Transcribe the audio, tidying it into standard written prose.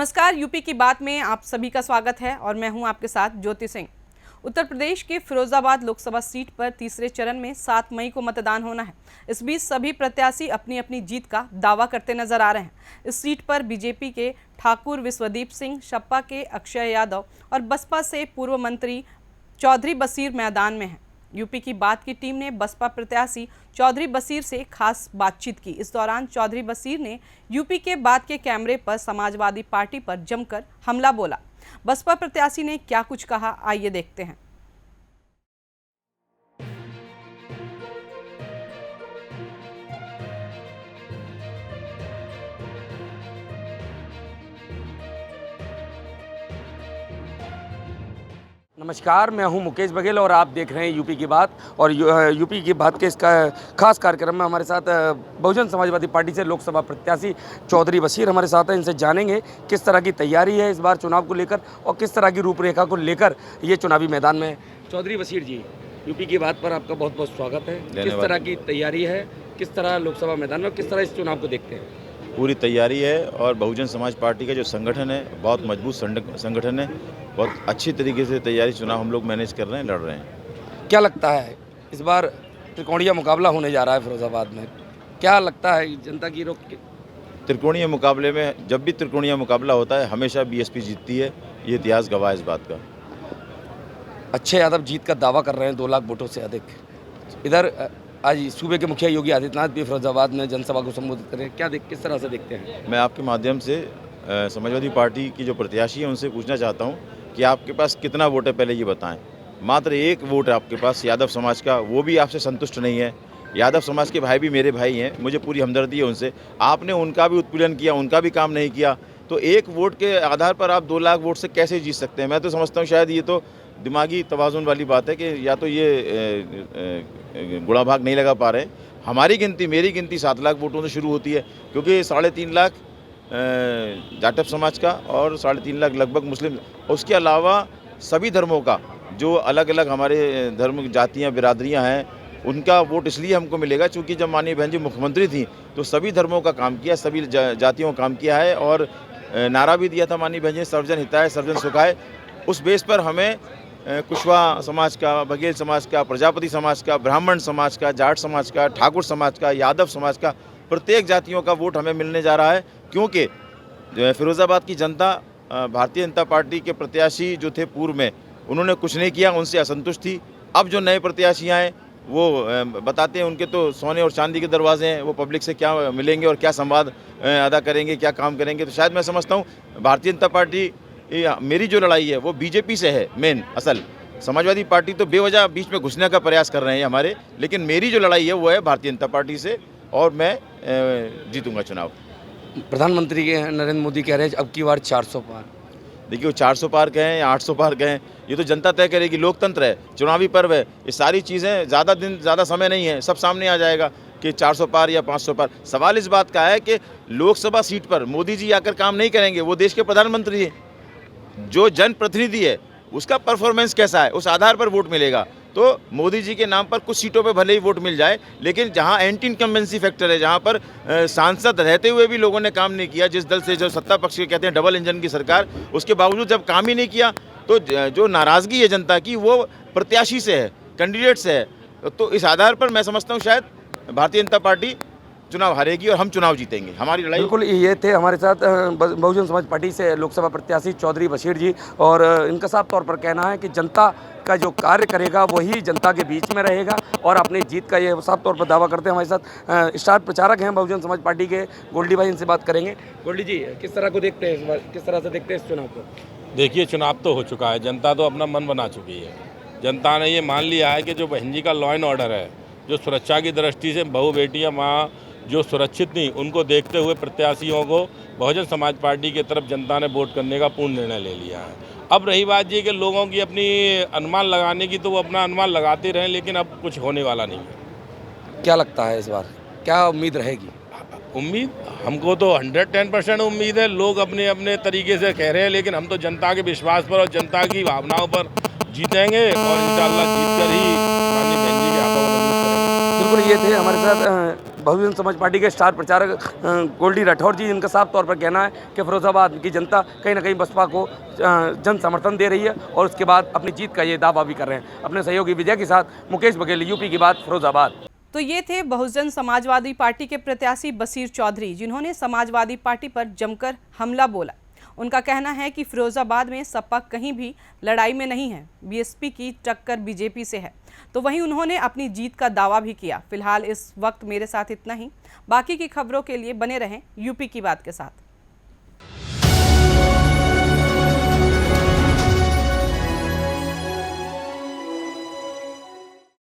नमस्कार, यूपी की बात में आप सभी का स्वागत है और मैं हूं आपके साथ ज्योति सिंह। उत्तर प्रदेश के फिरोजाबाद लोकसभा सीट पर तीसरे चरण में 7 मई को मतदान होना है। इस बीच सभी प्रत्याशी अपनी अपनी जीत का दावा करते नजर आ रहे हैं। इस सीट पर बीजेपी के ठाकुर विश्वदीप सिंह, सपा के अक्षय यादव और बसपा से पूर्व मंत्री चौधरी बशीर मैदान में हैं। यूपी की बात की टीम ने बसपा प्रत्याशी चौधरी बशीर से खास बातचीत की। इस दौरान चौधरी बशीर ने यूपी के बाद के कैमरे पर समाजवादी पार्टी पर जमकर हमला बोला। बसपा प्रत्याशी ने क्या कुछ कहा, आइए देखते हैं। नमस्कार, मैं हूं मुकेश बघेल और आप देख रहे हैं यूपी की बात। और यूपी की बात के इसका खास कार्यक्रम में हमारे साथ बहुजन समाजवादी पार्टी से लोकसभा प्रत्याशी चौधरी बशीर हमारे साथ हैं। इनसे जानेंगे किस तरह की तैयारी है इस बार चुनाव को लेकर और किस तरह की रूपरेखा को लेकर ये चुनावी मैदान में। चौधरी बशीर जी, यूपी की बात पर आपका बहुत बहुत स्वागत है। किस तरह की तैयारी है, किस तरह लोकसभा मैदान में, किस तरह इस चुनाव को देखते हैं? पूरी तैयारी है और बहुजन समाज पार्टी का जो संगठन है बहुत मजबूत संगठन है। बहुत अच्छी तरीके से तैयारी चुनाव हम लोग मैनेज कर रहे हैं, लड़ रहे हैं। क्या लगता है इस बार त्रिकोणीय मुकाबला होने जा रहा है फिरोजाबाद में, क्या लगता है जनता की रुख? त्रिकोणीय मुकाबले में जब भी त्रिकोणीय मुकाबला होता है हमेशा बीएसपी जीतती है, ये इतिहास गवाह है इस बात का। अक्षय यादव जीत का दावा कर रहे हैं 2 लाख वोटों से अधिक। इधर आज सूबे के मुखिया योगी आदित्यनाथ भी फिरोजाबाद में जनसभा को संबोधित करें, किस तरह से देखते हैं? मैं आपके माध्यम से समाजवादी पार्टी की जो प्रत्याशी है उनसे पूछना चाहता हूँ कि आपके पास कितना वोट है, पहले ये बताएं। मात्र 1 वोट है आपके पास यादव समाज का, वो भी आपसे संतुष्ट नहीं है। यादव समाज के भाई भी मेरे भाई हैं, मुझे पूरी हमदर्दी है उनसे। आपने उनका भी उत्पीड़न किया, उनका भी काम नहीं किया, तो 1 वोट के आधार पर आप 2 लाख वोट से कैसे जीत सकते हैं? मैं तो समझता हूँ शायद ये तो दिमागी तवाज़ुन वाली बात है कि या तो ये गुणा भाग नहीं लगा पा रहे हैं। हमारी गिनती, मेरी गिनती 7 लाख वोटों से शुरू होती है, क्योंकि 3.5 लाख जाटव समाज का और 3.5 लाख लगभग मुस्लिम, उसके अलावा सभी धर्मों का जो अलग अलग हमारे धर्म जातियाँ बिरादरियाँ हैं उनका वोट इसलिए हमको मिलेगा क्योंकि जब माननीय बहन जी मुख्यमंत्री थी तो सभी धर्मों का काम किया, सभी जातियों का काम किया है और नारा भी दिया था माननीय बहन जी, सर्वजन हिताय सर्वजन सुखाय। उस बेस पर हमें कुशवाहा समाज का, बघेल समाज का, प्रजापति समाज का, ब्राह्मण समाज का, जाट समाज का, ठाकुर समाज का, यादव समाज का, प्रत्येक जातियों का वोट हमें मिलने जा रहा है। क्योंकि फिरोजाबाद की जनता भारतीय जनता पार्टी के प्रत्याशी जो थे पूर्व में, उन्होंने कुछ नहीं किया, उनसे असंतुष्ट थी। अब जो नए प्रत्याशी आए वो बताते हैं उनके तो सोने और चांदी के दरवाजे हैं, वो पब्लिक से क्या मिलेंगे और क्या संवाद अदा करेंगे, क्या काम करेंगे। तो शायद मैं समझता हूँ भारतीय जनता पार्टी, मेरी जो लड़ाई है वो बीजेपी से है मेन असल। समाजवादी पार्टी तो बेवजह बीच में घुसने का प्रयास कर रहे हैं हमारे, लेकिन मेरी जो लड़ाई है वो है भारतीय जनता पार्टी से और मैं जीतूंगा चुनाव। प्रधानमंत्री के नरेंद्र मोदी कह रहे हैं अब की बार 400 पार। देखिए, वो 400 पार कहें या 800 पार कहें, ये तो जनता तय करेगी। लोकतंत्र है, चुनावी पर्व है, ये सारी चीज़ें ज़्यादा समय नहीं है, सब सामने आ जाएगा कि 400 पार या 500 पार। सवाल इस बात का है कि लोकसभा सीट पर मोदी जी आकर काम नहीं करेंगे, वो देश के प्रधानमंत्री हैं, जो जनप्रतिनिधि है उसका परफॉर्मेंस कैसा है उस आधार पर वोट मिलेगा। तो मोदी जी के नाम पर कुछ सीटों पे भले ही वोट मिल जाए, लेकिन जहां एंटी इनकम्बेंसी फैक्टर है, जहां पर सांसद रहते हुए भी लोगों ने काम नहीं किया, जिस दल से जो सत्ता पक्ष के कहते हैं डबल इंजन की सरकार, उसके बावजूद जब काम ही नहीं किया तो जो नाराज़गी है जनता की वो प्रत्याशी से है, कैंडिडेट से है। तो इस आधार पर मैं समझता हूँ शायद भारतीय जनता पार्टी चुनाव हारेगी और हम चुनाव जीतेंगे। हमारी लड़ाई बिल्कुल। ये थे हमारे साथ बहुजन समाज पार्टी से लोकसभा प्रत्याशी चौधरी बशीर जी, और इनका साफ तौर पर कहना है कि जनता का जो कार्य करेगा वही जनता के बीच में रहेगा और अपनी जीत का ये साफ तौर पर दावा करते हैं। हमारे साथ स्टार प्रचारक हैं बहुजन समाज पार्टी के गोल्डी भाई, इनसे बात करेंगे। गोल्डी जी, किस तरह को देखते हैं इस बार, किस तरह से देखते हैं इस चुनाव को? देखिए, चुनाव तो हो चुका है, जनता तो अपना मन बना चुकी है। जनता ने ये मान लिया है कि जो बहन जी का लॉ एंड ऑर्डर है, जो सुरक्षा की दृष्टि से बहू बेटियाँ माँ जो सुरक्षित नहीं, उनको देखते हुए प्रत्याशियों को बहुजन समाज पार्टी की तरफ जनता ने वोट करने का पूर्ण निर्णय ले लिया है। अब रही बात ये कि लोगों की अपनी अनुमान लगाने की, तो वो अपना अनुमान लगाते रहें, लेकिन अब कुछ होने वाला नहीं है। क्या लगता है इस बार क्या उम्मीद रहेगी? उम्मीद हमको तो 110% उम्मीद है। लोग अपने अपने तरीके से कह रहे हैं, लेकिन हम तो जनता के विश्वास पर और जनता की भावनाओं पर जीतेंगे और इंशाअल्लाह जीत कर ही माननीय बहन जी के हाथों में। बिल्कुल, ये थे हमारे साथ बहुजन समाज पार्टी के स्टार प्रचारक गोल्डी राठौर जी, इनका साफ तौर पर कहना है कि फिरोजाबाद की जनता कहीं ना कहीं बसपा को जन समर्थन दे रही है और उसके बाद अपनी जीत का ये दावा भी कर रहे हैं। अपने सहयोगी विजय के साथ मुकेश बघेल, यूपी की बात, फिरोजाबाद। तो ये थे बहुजन समाजवादी पार्टी के प्रत्याशी बशीर चौधरी, जिन्होंने समाजवादी पार्टी पर जमकर हमला बोला। उनका कहना है कि फिरोजाबाद में सपा कहीं भी लड़ाई में नहीं है, बीएसपी की टक्कर बीजेपी से है। तो वहीं उन्होंने अपनी जीत का दावा भी किया। फिलहाल इस वक्त मेरे साथ इतना ही। बाकी की खबरों के लिए बने रहें यूपी की बात के साथ।